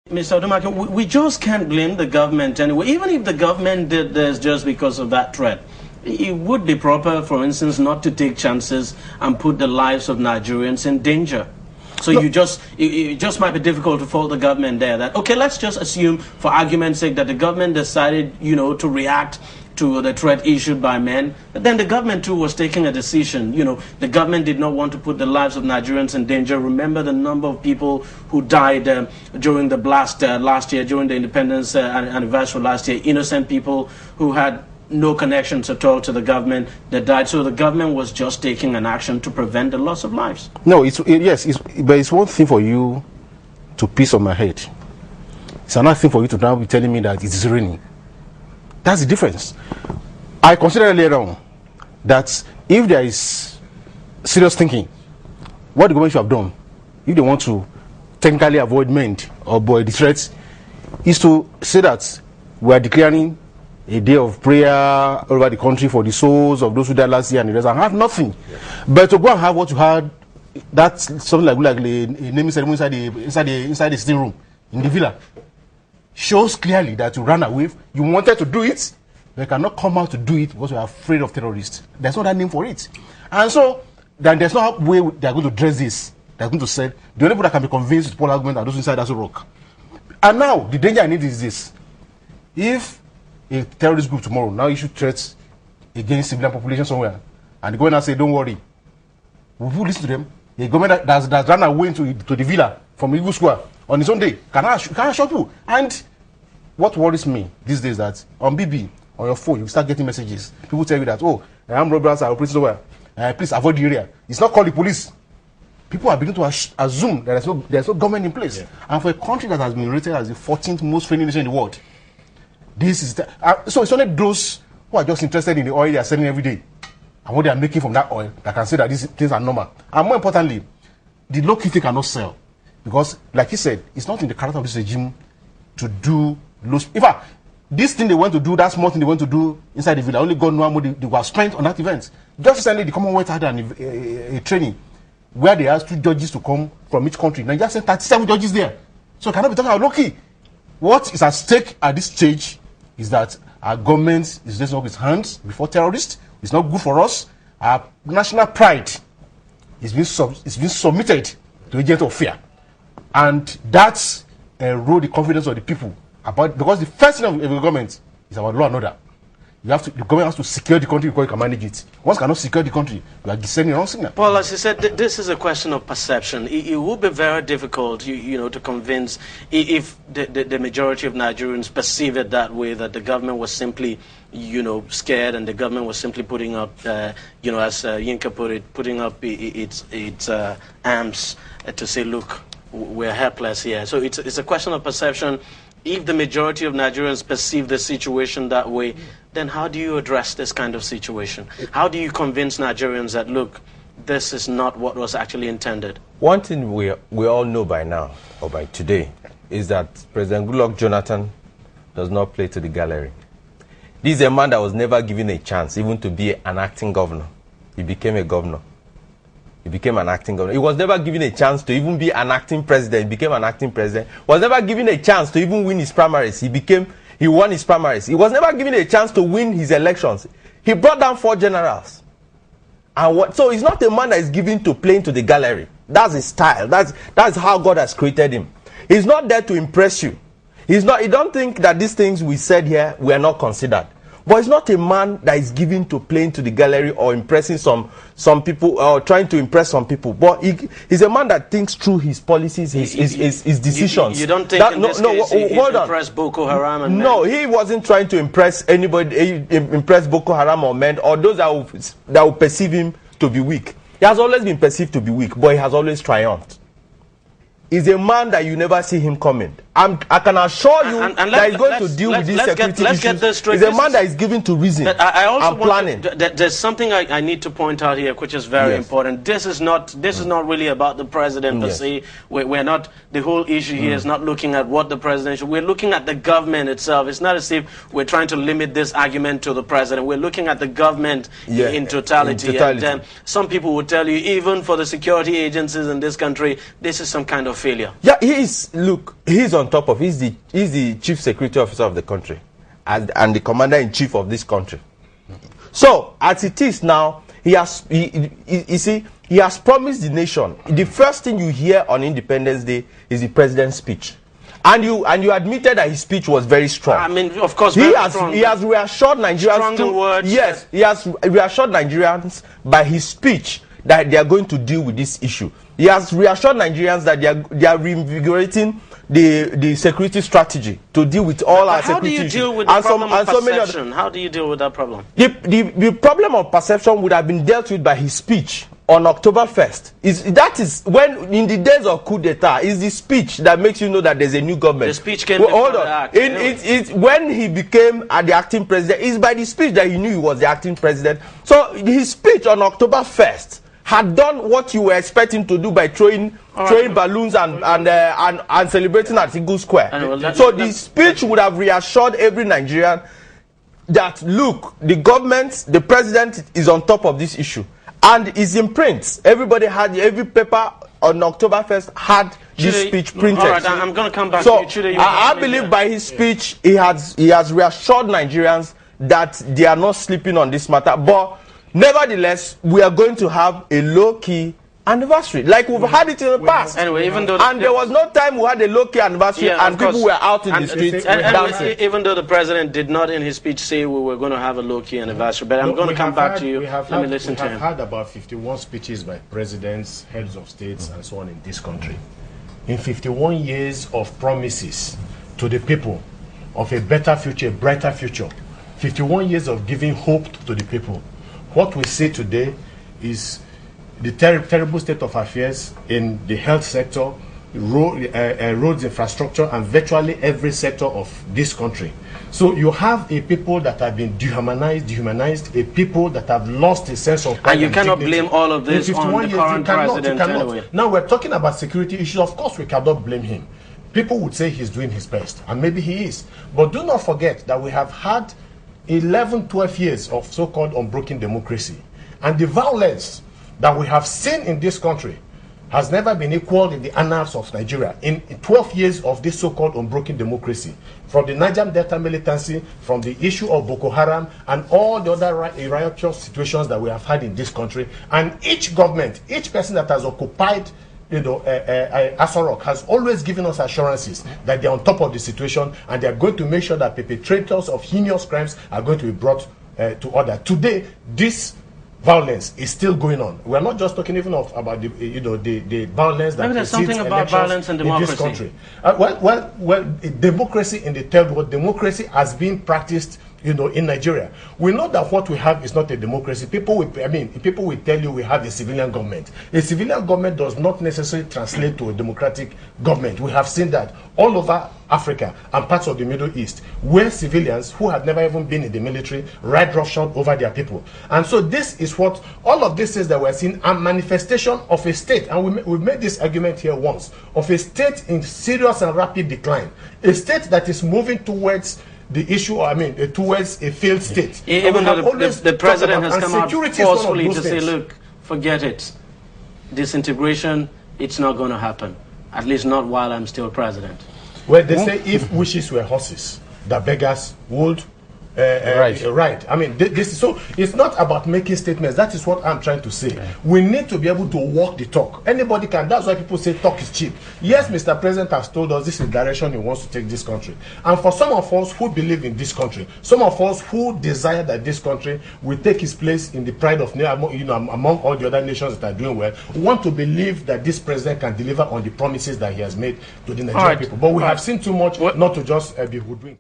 Mr. Odumake, we just can't blame the government anyway. Even if the government did this just because of that threat, it would be proper, for instance, not to take chances and put the lives of Nigerians in danger. So no. It just might be difficult to fault the government there. That, okay, let's just assume, for argument's sake, that the government decided, to react to the threat issued by men. But then the government too was taking a decision. The government did not want to put the lives of Nigerians in danger. Remember the number of people who died during the blast last year, during the independence anniversary last year. Innocent people who had no connections at all to the government that died. So the government was just taking an action to prevent the loss of lives. No, but it's one thing for you to piss on my head. It's another thing for you to now be telling me that it is raining. That's the difference. I considered earlier on that if there is serious thinking, what the government should have done, if they want to technically avoid MEND or avoid the threats, is to say that we are declaring a day of prayer all over the country for the souls of those who died last year and the rest, and have nothing. Yeah. But to go and have what you had, that's something like a naming ceremony inside the sitting room in the villa, shows clearly that you ran away. You wanted to do it, but you cannot come out to do it because you are afraid of terrorists. There's no other name for it. And so, then there's no way they are going to dress this. They're going to say, the only people that can be convinced with Paul argument are those inside that rock. And now, the danger I need is this. If a terrorist group tomorrow now issue threats against civilian population somewhere, and the government say, don't worry, will you listen to them? The government that's run away to the villa from Eagle Square on its own day can shock you. And what worries me these days that on BB, on your phone, you start getting messages. People tell you that, oh, armed robbers are operating somewhere. Please avoid the area. It's not called the police. People are beginning to assume that there's no government in place. Yeah. And for a country that has been rated as the 14th most friendly nation in the world, this is so it's only those who are just interested in the oil they are selling every day and what they are making from that oil that can say that these things are normal. And more importantly, the low-key thing cannot sell because, like he said, it's not in the character of this regime to do low. In fact, this thing they want to do, that small thing they want to do inside the villa, only God knows how much they were spent on that event. Just recently, the Commonwealth had a training where they asked 2 judges to come from each country. Nigeria sent 37 judges there. So cannot be talking about low-key. What is at stake at this stage is that our government is raising up its hands before terrorists. It's not good for us. Our national pride is being submitted to agents of fear. And that's erode the confidence of the people. Because the first thing of the government is about law and order. The government has to secure the country before you can manage it. Once you cannot secure the country, you are descending wrong signal. Well, as you said, this is a question of perception. It would be very difficult, to convince if the majority of Nigerians perceive it that way, that the government was simply, scared, and the government was simply putting up, as Yinka put it, putting up its arms to say, look, we're helpless here. So it's a question of perception. If the majority of Nigerians perceive the situation that way, then how do you address this kind of situation? How do you convince Nigerians that, look, this is not what was actually intended? One thing we all know by now, or by today, is that President Goodluck Jonathan does not play to the gallery. This is a man that was never given a chance even to be an acting governor. He became a governor. He became an acting governor. He was never given a chance to even be an acting president. He became an acting president. Was never given a chance to even win his primaries. He won his primaries. He was never given a chance to win his elections. He brought down 4 generals. So he's not a man that is given to playing to the gallery. That's his style. That's how God has created him. He's not there to impress you. He don't think that these things we said here were not considered. But he's not a man that is given to playing to the gallery or impressing some people or trying to impress some people. But he's a man that thinks through his policies, his decisions. You don't think that, in this case he impressed Boko Haram and No, he wasn't trying to impress anybody, impress Boko Haram or men or those that will perceive him to be weak. He has always been perceived to be weak, but he has always triumphed. He's a man that you never see him coming. I can assure you that he's going to deal with these security issues. He's a man that is given to reason and planning. There's something I need to point out here, which is very important. This is not really about the president per se. We're not. The whole issue here is not looking at what the president should. We're looking at the government itself. It's not as if we're trying to limit this argument to the president. We're looking at the government in totality. And some people would tell you, even for the security agencies in this country, this is some kind of failure. Yeah, he's on on top of, he's the chief security officer of the country and the commander-in-chief of this country. So, as it is now, he has promised the nation. The first thing you hear on Independence Day is the president's speech. And you admitted that his speech was very strong. I mean, of course, he has reassured Nigerians. Yes, he has reassured Nigerians by his speech that they are going to deal with this issue. He has reassured Nigerians that they are reinvigorating the security strategy to deal with all our security issues. How do you deal with the problem of perception? How do you deal with that problem? The problem of perception would have been dealt with by his speech on October 1st. That is when, in the days of coup d'etat, is the speech that makes you know that there's a new government. The speech came before the act. When he became the acting president, it's by the speech that he knew he was the acting president. So his speech on October 1st had done what you were expecting to do by throwing balloons and celebrating at Eagle Square. So the speech would have reassured every Nigerian that, look, the government, the president is on top of this issue. And it's in print. Everybody had, every paper on October 1st had this speech printed. All right, I'm going to come back to you. Chide, I believe by his speech, he has reassured Nigerians that they are not sleeping on this matter. But nevertheless, we are going to have a low-key anniversary, like we've had it in the past. Anyway, even though there was no time we had a low-key anniversary and people were out in the streets dancing. Even though the president did not in his speech say we were going to have a low-key anniversary, but I'm going to come back to you. Let me listen to him. We have had about 51 speeches by presidents, heads of states, and so on in this country. In 51 years of promises to the people of a better future, a brighter future, 51 years of giving hope to the people, what we see today is the terrible state of affairs in the health sector, roads infrastructure, and virtually every sector of this country. So you have a people that have been dehumanized, a people that have lost a sense of pride and you cannot dignity. blame all of this on the current president anyway. Now we're talking about security issues. Of course we cannot blame him. People would say he's doing his best, and maybe he is. But do not forget that we have had 11, 12 years of so-called unbroken democracy. And the violence that we have seen in this country has never been equaled in the annals of Nigeria. In 12 years of this so-called unbroken democracy, from the Niger Delta militancy, from the issue of Boko Haram, and all the other riotous situations that we have had in this country, and each government, each person that has occupied Aso Rock has always given us assurances that they're on top of the situation and they're going to make sure that perpetrators of heinous crimes are going to be brought to order. Today, this violence is still going on. We are not just talking even about the violence that there's something about violence and democracy in this country. Well, democracy in the third world, democracy has been practiced in Nigeria. We know that what we have is not a democracy. People will tell you we have a civilian government. A civilian government does not necessarily translate to a democratic government. We have seen that all over Africa and parts of the Middle East, where civilians who have never even been in the military ride roughshod over their people. And so this is what all of this is that we're seeing, a manifestation of a state, and we've made this argument here once, of a state in serious and rapid decline, a state that is moving towards the issue, towards a failed state. Even though the president has come out forcefully to say, look, forget it. Disintegration, it's not going to happen. At least not while I'm still president. Well, they say if wishes were horses, the beggars would right. I mean, this is so. It's not about making statements. That is what I'm trying to say. Yeah. We need to be able to walk the talk. Anybody can. That's why people say talk is cheap. Yes, Mr. President has told us this is the direction he wants to take this country. And for some of us who believe in this country, some of us who desire that this country will take its place in the pride of among all the other nations that are doing well, want to believe that this president can deliver on the promises that he has made to the Nigerian people. But we have seen too much not to just be hoodwinked.